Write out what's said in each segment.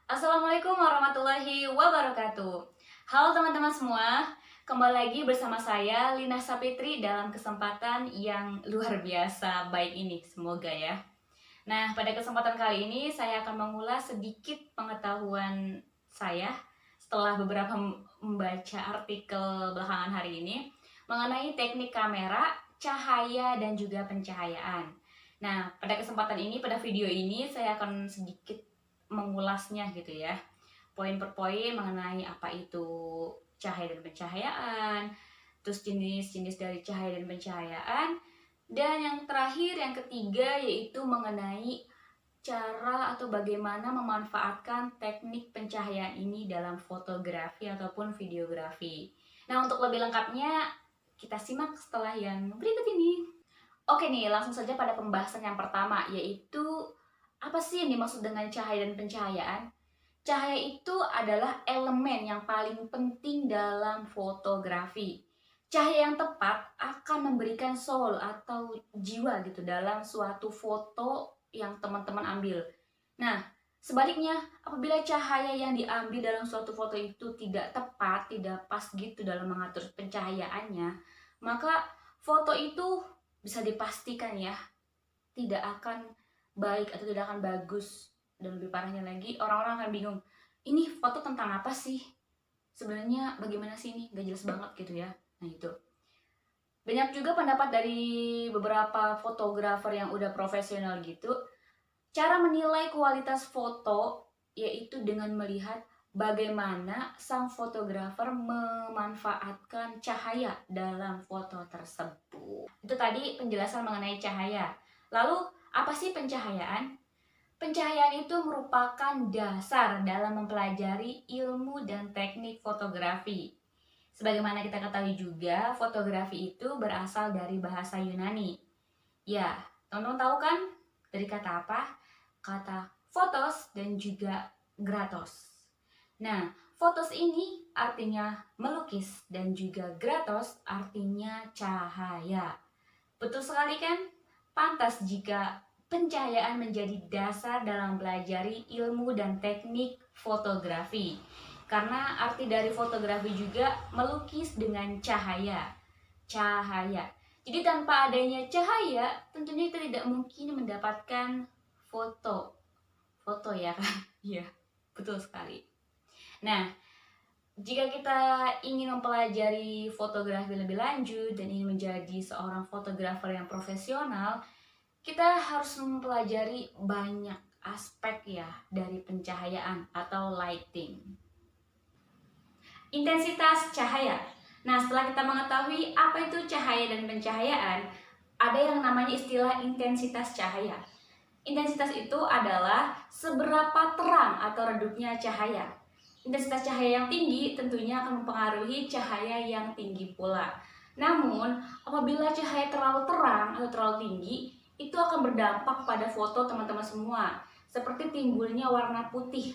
Assalamualaikum warahmatullahi wabarakatuh. Halo teman-teman semua, kembali lagi bersama saya Lina Sapitri dalam kesempatan yang luar biasa baik ini, semoga ya. Nah, pada kesempatan kali ini saya akan mengulas sedikit pengetahuan saya setelah beberapa membaca artikel belakangan hari ini mengenai teknik kamera, cahaya, dan juga pencahayaan. Nah, pada kesempatan ini, pada video ini saya akan sedikit mengulasnya gitu ya, poin per poin mengenai apa itu cahaya dan pencahayaan, terus jenis-jenis dari cahaya dan pencahayaan, dan yang terakhir, yang ketiga, yaitu mengenai cara atau bagaimana memanfaatkan teknik pencahayaan ini dalam fotografi ataupun videografi. Nah, untuk lebih lengkapnya kita simak setelah yang berikut ini. Oke nih, langsung saja pada pembahasan yang pertama, yaitu apa sih yang dimaksud dengan cahaya dan pencahayaan? Cahaya itu adalah elemen yang paling penting dalam fotografi. Cahaya yang tepat akan memberikan soul atau jiwa gitu dalam suatu foto yang teman-teman ambil. Nah, sebaliknya, apabila cahaya yang diambil dalam suatu foto itu tidak tepat, tidak pas gitu dalam mengatur pencahayaannya, maka foto itu bisa dipastikan ya tidak akan baik atau tidak akan bagus. Dan lebih parahnya lagi, orang-orang akan bingung, ini foto tentang apa sih? Sebenarnya bagaimana sih ini? Gak jelas banget gitu ya. Nah itu. Banyak juga pendapat dari beberapa fotografer yang udah profesional gitu. Cara menilai kualitas foto yaitu dengan melihat bagaimana sang fotografer memanfaatkan cahaya dalam foto tersebut. Itu tadi penjelasan mengenai cahaya. Lalu, apa sih pencahayaan? Pencahayaan itu merupakan dasar dalam mempelajari ilmu dan teknik fotografi. Sebagaimana kita ketahui juga, fotografi itu berasal dari bahasa Yunani. Ya, teman-teman tahu kan dari kata apa? Kata photos dan juga gratos. Nah, photos ini artinya melukis dan juga gratos artinya cahaya. Betul sekali kan? Pantas jika pencahayaan menjadi dasar dalam pelajari ilmu dan teknik fotografi. Karena arti dari fotografi juga melukis dengan cahaya. Cahaya. Jadi tanpa adanya cahaya, tentunya kita tidak mungkin mendapatkan foto. Foto ya kan? Iya, betul sekali. Nah, jika kita ingin mempelajari fotografi lebih lanjut dan ingin menjadi seorang fotografer yang profesional, kita harus mempelajari banyak aspek ya dari pencahayaan atau lighting. Intensitas cahaya. Nah, setelah kita mengetahui apa itu cahaya dan pencahayaan, ada yang namanya istilah intensitas cahaya. Intensitas itu adalah seberapa terang atau redupnya cahaya. Intensitas cahaya yang tinggi tentunya akan mempengaruhi cahaya yang tinggi pula. Namun, apabila cahaya terlalu terang atau terlalu tinggi, itu akan berdampak pada foto teman-teman semua, seperti timbulnya warna putih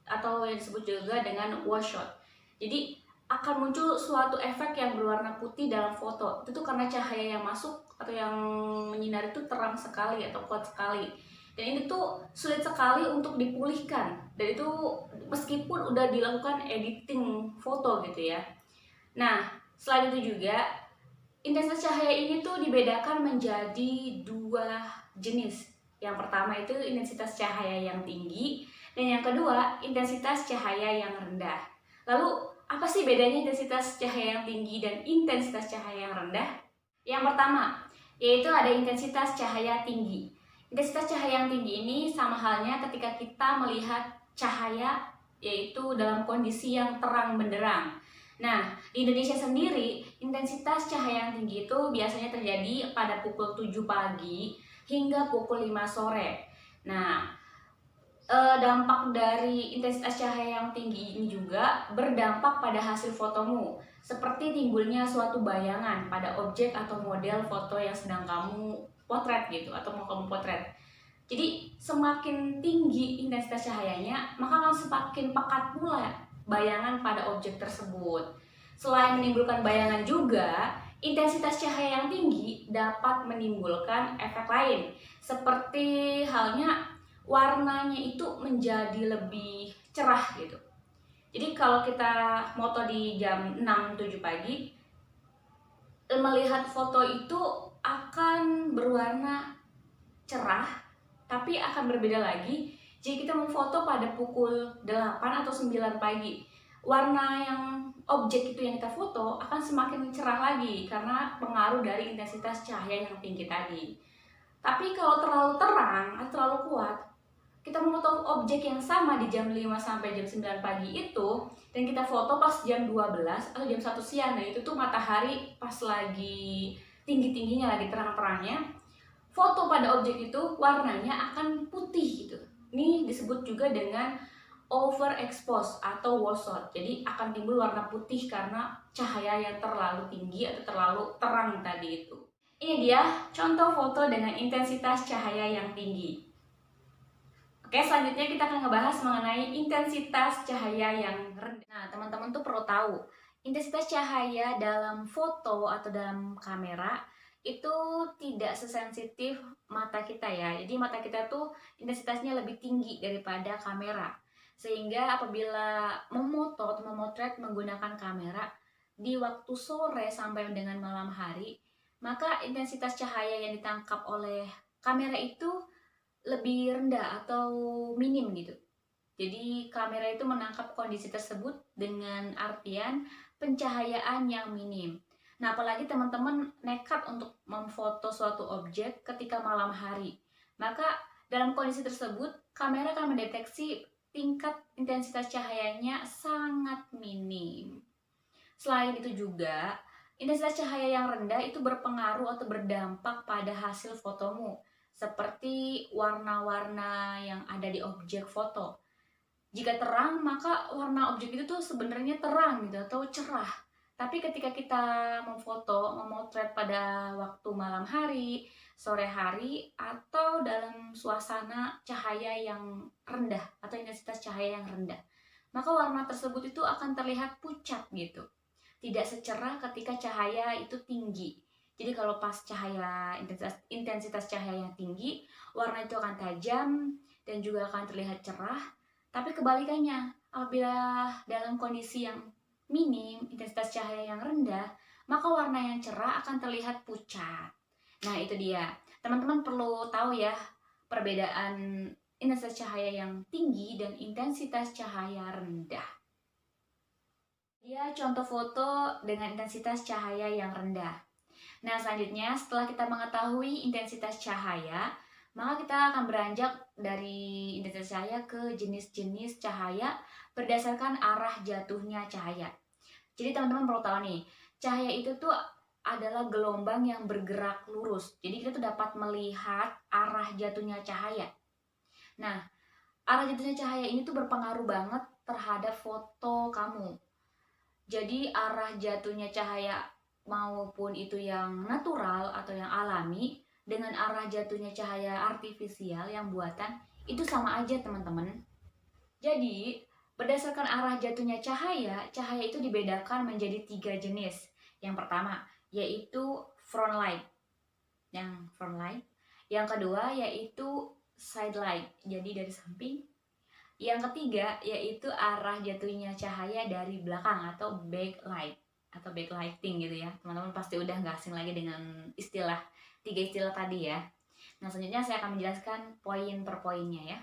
atau yang disebut juga dengan wash out. Jadi, akan muncul suatu efek yang berwarna putih dalam foto. Itu tuh karena cahaya yang masuk atau yang menyinari itu terang sekali atau kuat sekali. Dan ini tuh sulit sekali untuk dipulihkan. Dan itu meskipun udah dilakukan editing foto gitu ya. Nah, selain itu juga intensitas cahaya ini tuh dibedakan menjadi dua jenis. Yang pertama itu intensitas cahaya yang tinggi, dan yang kedua intensitas cahaya yang rendah. Lalu apa sih bedanya intensitas cahaya yang tinggi dan intensitas cahaya yang rendah? Yang pertama, yaitu ada intensitas cahaya tinggi. Intensitas cahaya yang tinggi ini sama halnya ketika kita melihat cahaya yaitu dalam kondisi yang terang benderang. Nah, di Indonesia sendiri, intensitas cahaya yang tinggi itu biasanya terjadi pada pukul 7 pagi hingga pukul 5 sore. Nah, dampak dari intensitas cahaya yang tinggi ini juga berdampak pada hasil fotomu, seperti timbulnya suatu bayangan pada objek atau model foto yang sedang kamu potret gitu, atau mau kamu potret. Jadi semakin tinggi intensitas cahayanya, maka akan semakin pekat pula bayangan pada objek tersebut. Selain menimbulkan bayangan juga, intensitas cahaya yang tinggi dapat menimbulkan efek lain, seperti halnya warnanya itu menjadi lebih cerah gitu. Jadi kalau kita moto di jam 6-7 pagi, melihat foto itu akan berwarna cerah, tapi akan berbeda lagi jika kita memfoto pada pukul 8 atau 9 pagi. Warna yang objek itu yang kita foto akan semakin cerah lagi karena pengaruh dari intensitas cahaya yang tinggi tadi. Tapi kalau terlalu terang atau terlalu kuat, kita memotong objek yang sama di jam 5 sampai jam 9 pagi itu, dan kita foto pas jam 12 atau jam 1 siang, nah itu tuh matahari pas lagi tinggi-tingginya, lagi terang-terangnya, foto pada objek itu warnanya akan putih gitu. Ini disebut juga dengan overexpose atau washout. Jadi akan timbul warna putih karena cahaya yang terlalu tinggi atau terlalu terang tadi itu. Ini dia contoh foto dengan intensitas cahaya yang tinggi. Oke, selanjutnya kita akan ngebahas mengenai intensitas cahaya yang rendah. Nah, teman-teman tuh perlu tahu, intensitas cahaya dalam foto atau dalam kamera itu tidak sesensitif mata kita ya. Jadi mata kita tuh intensitasnya lebih tinggi daripada kamera. Sehingga apabila memoto atau memotret menggunakan kamera di waktu sore sampai dengan malam hari, maka intensitas cahaya yang ditangkap oleh kamera itu lebih rendah atau minim gitu. Jadi kamera itu menangkap kondisi tersebut dengan artian pencahayaan yang minim. Nah, apalagi teman-teman nekat untuk memfoto suatu objek ketika malam hari. Maka dalam kondisi tersebut, kamera akan mendeteksi tingkat intensitas cahayanya sangat minim. Selain itu juga, intensitas cahaya yang rendah itu berpengaruh atau berdampak pada hasil fotomu, seperti warna-warna yang ada di objek foto. Jika terang, maka warna objek itu tuh sebenarnya terang gitu atau cerah. Tapi ketika kita memfoto, memotret pada waktu malam hari, sore hari, atau dalam suasana cahaya yang rendah atau intensitas cahaya yang rendah, maka warna tersebut itu akan terlihat pucat gitu. Tidak secerah ketika cahaya itu tinggi. Jadi kalau pas cahaya intensitas cahaya yang tinggi, warna itu akan tajam dan juga akan terlihat cerah. Tapi kebalikannya, apabila dalam kondisi yang minim, intensitas cahaya yang rendah, maka warna yang cerah akan terlihat pucat. Nah, itu dia. Teman-teman perlu tahu ya perbedaan intensitas cahaya yang tinggi dan intensitas cahaya rendah. Dia contoh foto dengan intensitas cahaya yang rendah. Nah, selanjutnya setelah kita mengetahui intensitas cahaya, maka kita akan beranjak dari intensitas cahaya ke jenis-jenis cahaya berdasarkan arah jatuhnya cahaya. Jadi teman-teman perlu tahu nih, cahaya itu tuh adalah gelombang yang bergerak lurus. Jadi kita tuh dapat melihat arah jatuhnya cahaya. Nah, arah jatuhnya cahaya ini tuh berpengaruh banget terhadap foto kamu. Jadi arah jatuhnya cahaya maupun itu yang natural atau yang alami dengan arah jatuhnya cahaya artifisial yang buatan itu sama aja teman-teman. Jadi berdasarkan arah jatuhnya cahaya, cahaya itu dibedakan menjadi 3 jenis. Yang pertama yaitu front light, yang kedua yaitu side light, jadi dari samping. Yang ketiga yaitu arah jatuhnya cahaya dari belakang atau backlight atau backlighting gitu ya. Teman-teman pasti udah nggak asing lagi dengan tiga istilah tadi ya. Nah, selanjutnya saya akan menjelaskan poin per poinnya ya.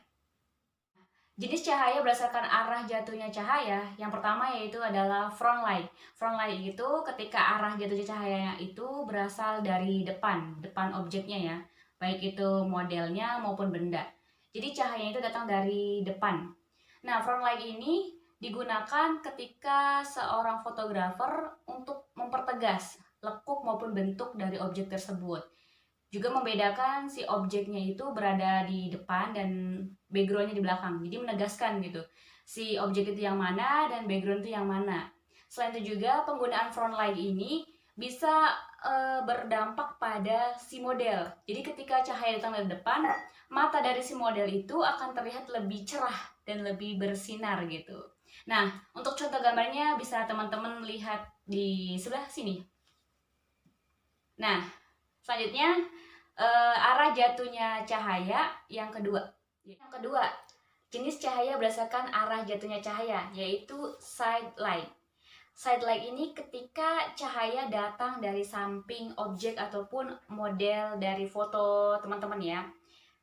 Jenis cahaya berdasarkan arah jatuhnya cahaya, yang pertama yaitu adalah front light. Front light itu ketika arah jatuhnya cahaya itu berasal dari depan objeknya ya, baik itu modelnya maupun benda. Jadi cahayanya itu datang dari depan. Nah, front light ini digunakan ketika seorang fotografer untuk mempertegas lekuk maupun bentuk dari objek tersebut. Juga membedakan si objeknya itu berada di depan dan backgroundnya di belakang. Jadi menegaskan gitu, si objek itu yang mana dan background itu yang mana. Selain itu juga penggunaan front light ini bisa berdampak pada si model. Jadi ketika cahaya datang dari depan, mata dari si model itu akan terlihat lebih cerah dan lebih bersinar gitu. Nah, untuk contoh gambarnya bisa teman-teman lihat di sebelah sini. Nah, selanjutnya arah jatuhnya cahaya yang kedua. Yang kedua, jenis cahaya berdasarkan arah jatuhnya cahaya, yaitu side light. Side light ini ketika cahaya datang dari samping objek ataupun model dari foto teman-teman ya.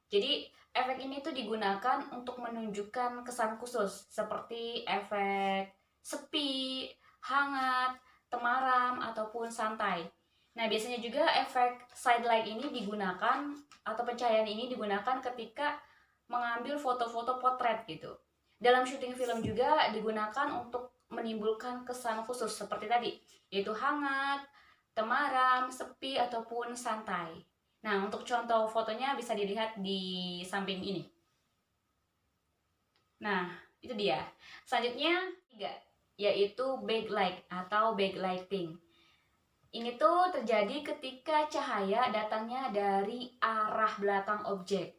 Jadi efek ini tuh digunakan untuk menunjukkan kesan khusus seperti efek sepi, hangat, temaram, ataupun santai. Nah, biasanya juga efek side light ini digunakan atau pencahayaan ini digunakan ketika mengambil foto-foto potret gitu. Dalam syuting film juga digunakan untuk menimbulkan kesan khusus seperti tadi, yaitu hangat, temaram, sepi, ataupun santai. Nah, untuk contoh fotonya bisa dilihat di samping ini. Nah, itu dia. Selanjutnya, 3, yaitu backlight atau backlighting. Ini tuh terjadi ketika cahaya datangnya dari arah belakang objek.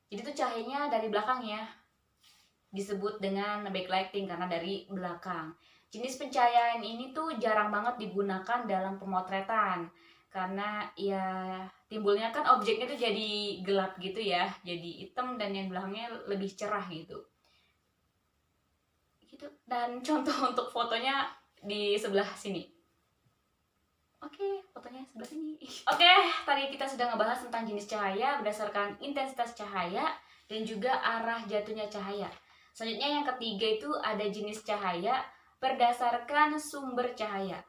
Jadi tuh cahayanya dari belakang ya. Disebut dengan backlighting karena dari belakang. Jenis pencahayaan ini tuh jarang banget digunakan dalam pemotretan. Karena ya timbulnya kan objeknya tuh jadi gelap gitu ya. Jadi hitam dan yang belakangnya lebih cerah gitu. Dan contoh untuk fotonya di sebelah sini. Oke, fotonya sebelah sini. Oke, tadi kita sudah ngebahas tentang jenis cahaya berdasarkan intensitas cahaya dan juga arah jatuhnya cahaya. Selanjutnya yang ketiga itu ada jenis cahaya berdasarkan sumber cahaya.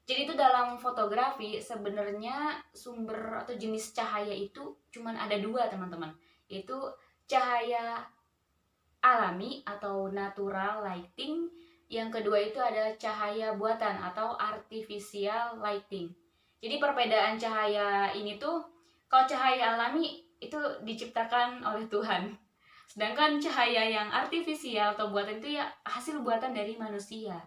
Jadi itu dalam fotografi sebenarnya sumber atau jenis cahaya itu cuma ada 2 teman-teman. Yaitu cahaya alami atau natural lighting. Yang kedua itu ada cahaya buatan atau artificial lighting. Jadi perbedaan cahaya ini tuh, kalau cahaya alami itu diciptakan oleh Tuhan. Sedangkan cahaya yang artifisial atau buatan itu ya hasil buatan dari manusia.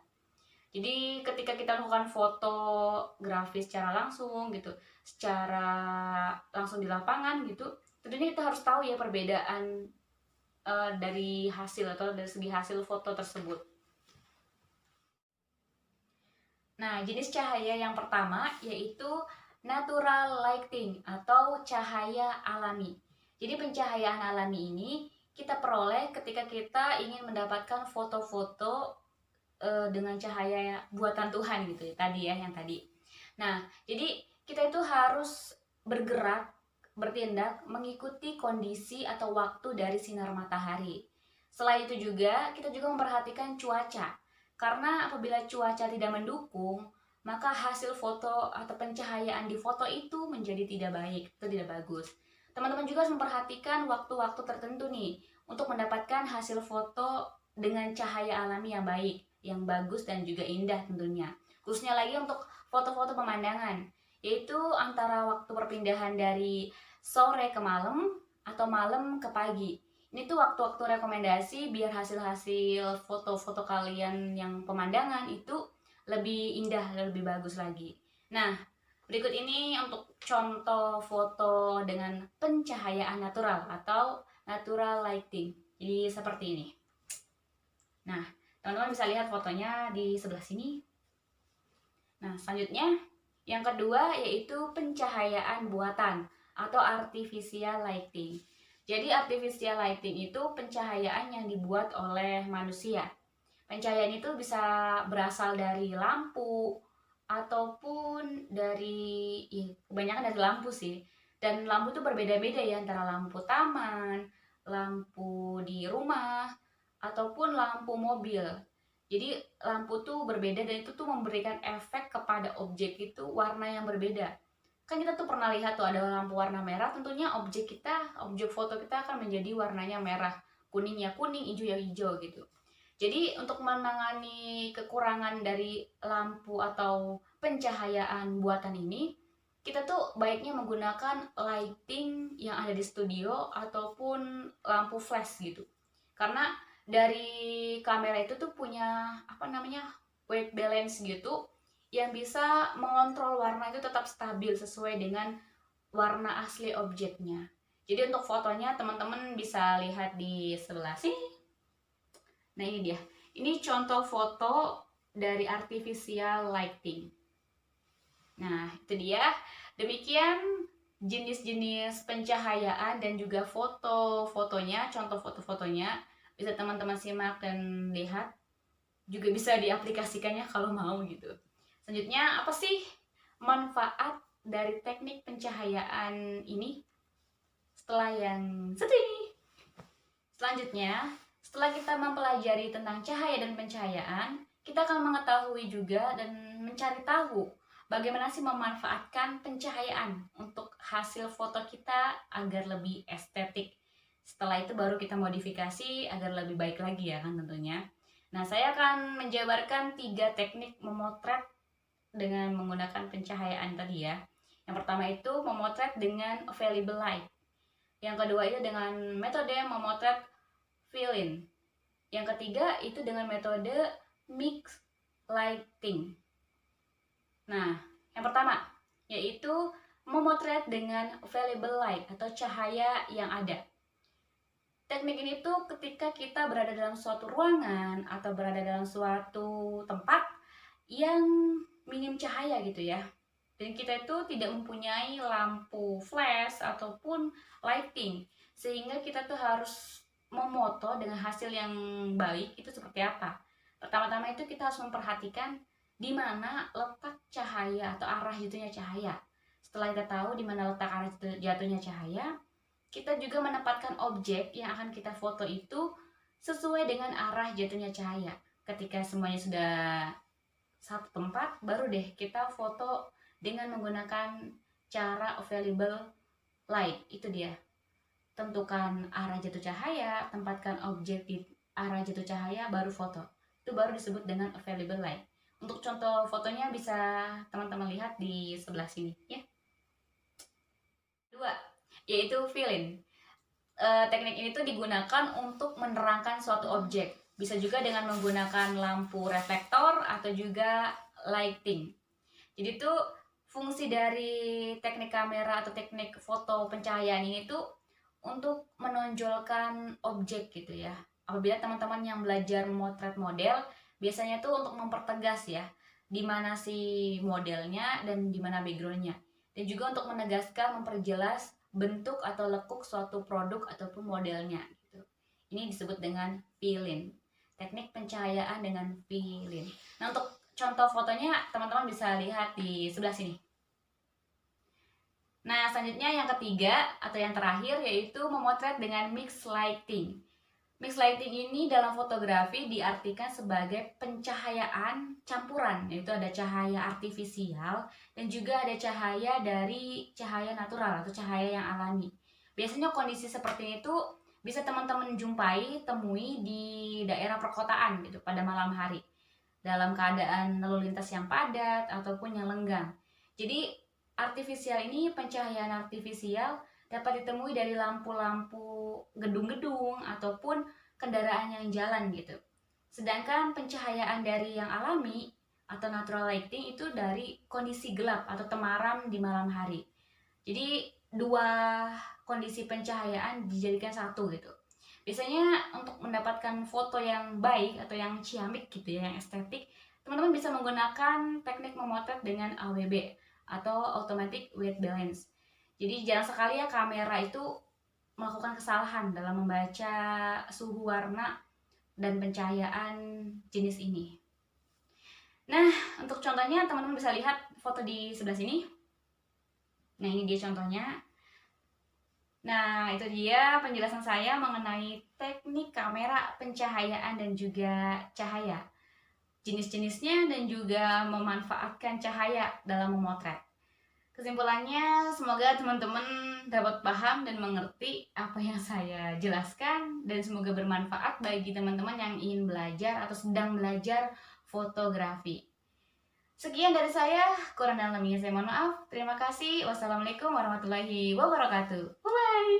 Jadi ketika kita melakukan fotografi secara langsung gitu, secara langsung di lapangan gitu, tentunya kita harus tahu ya perbedaan dari hasil atau dari segi hasil foto tersebut. Nah, jenis cahaya yang pertama yaitu natural lighting atau cahaya alami. Jadi pencahayaan alami ini kita peroleh ketika kita ingin mendapatkan foto-foto dengan cahaya buatan Tuhan gitu ya, tadi ya yang tadi. Nah, jadi kita itu harus bergerak, bertindak mengikuti kondisi atau waktu dari sinar matahari. Selain itu juga kita juga memperhatikan cuaca. Karena apabila cuaca tidak mendukung, maka hasil foto atau pencahayaan di foto itu menjadi tidak baik atau tidak bagus. Teman-teman juga harus memperhatikan waktu-waktu tertentu nih untuk mendapatkan hasil foto dengan cahaya alami yang baik, yang bagus dan juga indah tentunya. Khususnya lagi untuk foto-foto pemandangan, yaitu antara waktu perpindahan dari sore ke malam atau malam ke pagi. Ini tuh waktu-waktu rekomendasi biar hasil-hasil foto-foto kalian yang pemandangan itu lebih indah, lebih bagus lagi. Nah, berikut ini untuk contoh foto dengan pencahayaan natural atau natural lighting. Jadi seperti ini. Nah, teman-teman bisa lihat fotonya di sebelah sini. Nah, selanjutnya yang kedua yaitu pencahayaan buatan atau artificial lighting. Jadi artificial lighting itu pencahayaan yang dibuat oleh manusia. Pencahayaan itu bisa berasal dari lampu ataupun dari kebanyakan dari lampu sih. Dan lampu itu berbeda-beda ya, antara lampu taman, lampu di rumah, ataupun lampu mobil. Jadi lampu tuh berbeda dan itu tuh memberikan efek kepada objek itu warna yang berbeda. Kan kita tuh pernah lihat tuh ada lampu warna merah, tentunya objek foto kita akan menjadi warnanya merah, kuning ya kuning, hijau ya hijau gitu. Jadi untuk menangani kekurangan dari lampu atau pencahayaan buatan ini, kita tuh baiknya menggunakan lighting yang ada di studio ataupun lampu flash gitu. Karena dari kamera itu tuh punya white balance gitu, yang bisa mengontrol warna itu tetap stabil sesuai dengan warna asli objeknya. Jadi untuk fotonya teman-teman bisa lihat di sebelah sini. Nah ini dia. Ini contoh foto dari artificial lighting. Nah itu dia. Demikian jenis-jenis pencahayaan dan juga foto-fotonya, contoh foto-fotonya. Bisa teman-teman simak dan lihat, juga bisa diaplikasikannya kalau mau gitu. Selanjutnya, apa sih manfaat dari teknik pencahayaan ini setelah yang satu ini? Selanjutnya, setelah kita mempelajari tentang cahaya dan pencahayaan, kita akan mengetahui juga dan mencari tahu bagaimana sih memanfaatkan pencahayaan untuk hasil foto kita agar lebih estetik. Setelah itu baru kita modifikasi agar lebih baik lagi ya kan tentunya. Nah, saya akan menjabarkan 3 teknik memotret dengan menggunakan pencahayaan tadi ya. Yang pertama itu memotret dengan available light. Yang kedua itu dengan metode memotret fill-in. Yang ketiga itu dengan metode mix lighting. Nah, yang pertama yaitu memotret dengan available light atau cahaya yang ada. Teknik ini tuh ketika kita berada dalam suatu ruangan atau berada dalam suatu tempat yang minim cahaya gitu ya. Dan kita itu tidak mempunyai lampu flash ataupun lighting, sehingga kita tuh harus memoto dengan hasil yang baik itu seperti apa. Pertama-tama itu kita harus memperhatikan di mana letak cahaya atau arah jatuhnya cahaya. Setelah kita tahu di mana letak arah jatuhnya cahaya, kita juga menempatkan objek yang akan kita foto itu sesuai dengan arah jatuhnya cahaya. Ketika semuanya sudah satu tempat, baru deh kita foto dengan menggunakan cara available light. Itu dia. Tentukan arah jatuh cahaya, tempatkan objek di arah jatuh cahaya, baru foto. Itu baru disebut dengan available light. Untuk contoh fotonya bisa teman-teman lihat di sebelah sini ya. 2, yaitu fill-in. Teknik ini tuh digunakan untuk menerangkan suatu objek. Bisa juga dengan menggunakan lampu reflektor atau juga lighting. Jadi tuh fungsi dari teknik kamera atau teknik foto pencahayaan ini tuh untuk menonjolkan objek gitu ya. Apabila teman-teman yang belajar memotret model, biasanya tuh untuk mempertegas ya, di mana si modelnya dan di mana backgroundnya. Dan juga untuk menegaskan, memperjelas bentuk atau lekuk suatu produk ataupun modelnya gitu. Ini disebut dengan fill-in. Teknik pencahayaan dengan fill-in. Nah, untuk contoh fotonya teman-teman bisa lihat di sebelah sini. Nah, selanjutnya yang ketiga atau yang terakhir yaitu memotret dengan mix lighting. Mix lighting ini dalam fotografi diartikan sebagai pencahayaan campuran, yaitu ada cahaya artifisial dan juga ada cahaya dari cahaya natural atau cahaya yang alami. Biasanya kondisi seperti itu bisa teman-teman temui di daerah perkotaan gitu pada malam hari, dalam keadaan lalu lintas yang padat ataupun yang lenggang. Jadi artifisial ini, pencahayaan artifisial dapat ditemui dari lampu-lampu gedung-gedung ataupun kendaraan yang jalan gitu. Sedangkan pencahayaan dari yang alami atau natural lighting itu dari kondisi gelap atau temaram di malam hari. Jadi dua kondisi pencahayaan dijadikan satu gitu. Biasanya untuk mendapatkan foto yang baik atau yang ciamik gitu ya, yang estetik, teman-teman bisa menggunakan teknik memotret dengan AWB atau automatic white balance. Jadi jarang sekali ya kamera itu melakukan kesalahan dalam membaca suhu warna dan pencahayaan jenis ini. Nah, untuk contohnya teman-teman bisa lihat foto di sebelah sini. Nah, ini dia contohnya. Nah, itu dia penjelasan saya mengenai teknik kamera pencahayaan dan juga cahaya. Jenis-jenisnya dan juga memanfaatkan cahaya dalam memotret. Kesimpulannya, semoga teman-teman dapat paham dan mengerti apa yang saya jelaskan dan semoga bermanfaat bagi teman-teman yang ingin belajar atau sedang belajar fotografi. Sekian dari saya, kurang dan lebihnya saya mohon maaf. Terima kasih. Wassalamualaikum warahmatullahi wabarakatuh. Bye.